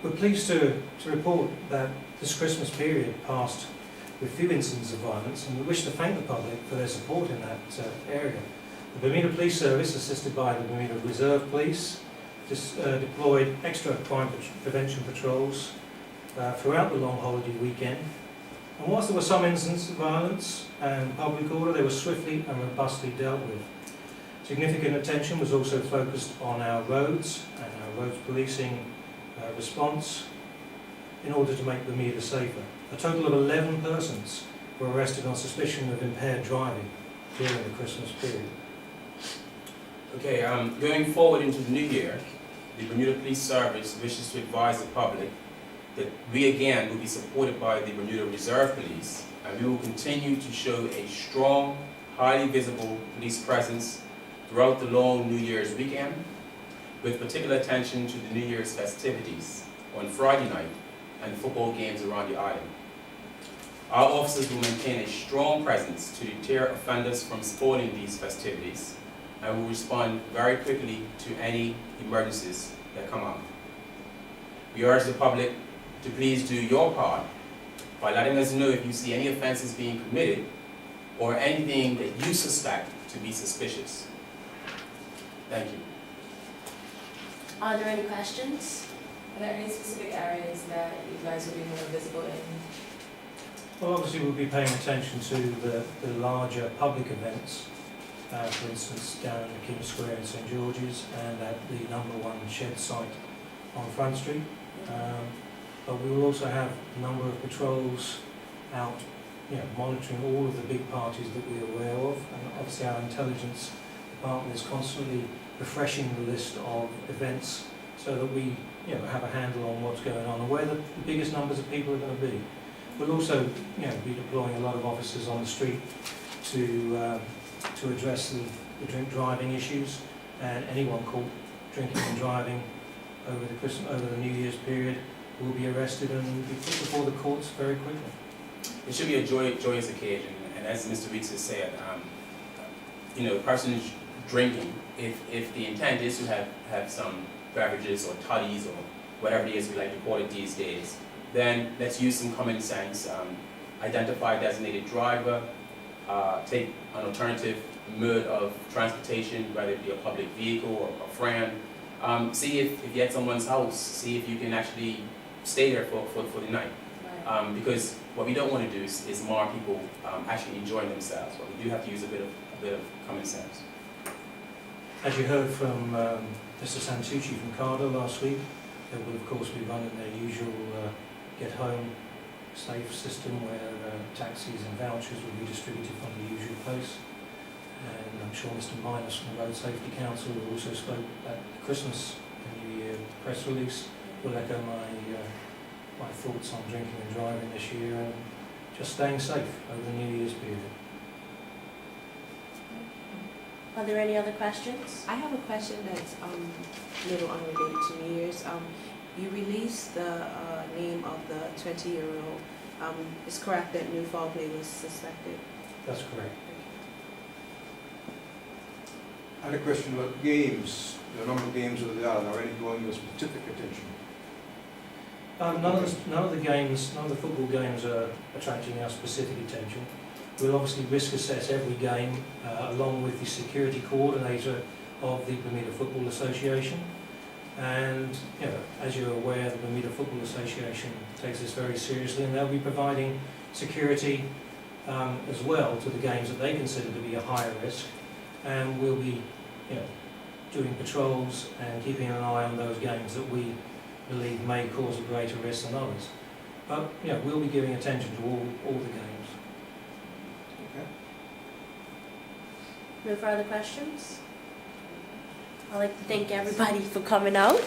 We're pleased to report that this Christmas period passed with few incidents of violence, and we wish to thank the public for their support in that area. The Bermuda Police Service, assisted by the Bermuda Reserve Police, deployed extra crime prevention patrols throughout the long holiday weekend. And whilst there were some incidents of violence and public order, they were swiftly and robustly dealt with. Significant attention was also focused on our roads and our roads policing response in order to make Bermuda safer. A total of 11 persons were arrested on suspicion of impaired driving during the Christmas period. Okay, going forward into the new year, the Bermuda Police Service wishes to advise the public that we again will be supported by the Bermuda Reserve Police, and we will continue to show a strong, highly visible police presence throughout the long New Year's weekend, with particular attention to the New Year's festivities on Friday night and football games around the island. Our officers will maintain a strong presence to deter offenders from spoiling these festivities, and will respond very quickly to any emergencies that come up. We urge the public to please do your part by letting us know if you see any offenses being committed or anything that you suspect to be suspicious. Thank you. Are there any questions? Are there any specific areas that you guys will be more visible in? Well, obviously we'll be paying attention to the larger public events, for instance down at the King Square in St George's and at the #1 shed site on Front Street. But we will also have a number of patrols out, monitoring all of the big parties that we're aware of, and obviously our intelligence department is constantly refreshing the list of events so that we have a handle on what's going on and where the biggest numbers of people are going to be. We'll also be deploying a lot of officers on the street to address the drink driving issues, and anyone caught drinking and driving over the New Year's period will be arrested and be put before the courts very quickly. It should be a joyous occasion, and as Mr. Weeks has said, persons drinking, if the intent is to have some beverages or toddies or whatever it is we like to call it these days, then let's use some common sense, identify a designated driver, take an alternative mode of transportation, whether it be a public vehicle or a friend. See if you're at someone's house, see if you can actually stay there for the night. Right. Because what we don't want to do is mar people actually enjoying themselves, but we do have to use a bit of common sense. As you heard from Mr. Santucci from CARDA last week, they will of course be running their usual get home safe system where taxis and vouchers will be distributed from the usual place. And I'm sure Mr. Minus from the Road Safety Council, who also spoke at the Christmas and New Year press release, will echo my thoughts on drinking and driving this year and just staying safe over the New Year's period. Are there any other questions? I have a question that's a little unrelated to New Year's. You released the name of the 20-year-old. It's correct that new foul play was suspected? That's correct. I had a question about games, the number of games over the island. Are any drawing your specific attention? None of the football games are attracting our specific attention. We'll obviously risk assess every game along with the security coordinator of the Bermuda Football Association. And as you're aware, the Bermuda Football Association takes this very seriously, and they'll be providing security as well to the games that they consider to be a higher risk. And we'll be doing patrols and keeping an eye on those games that we believe may cause a greater risk than others. But we'll be giving attention to all the games. Okay. No further questions? I'd like to thank everybody for coming out.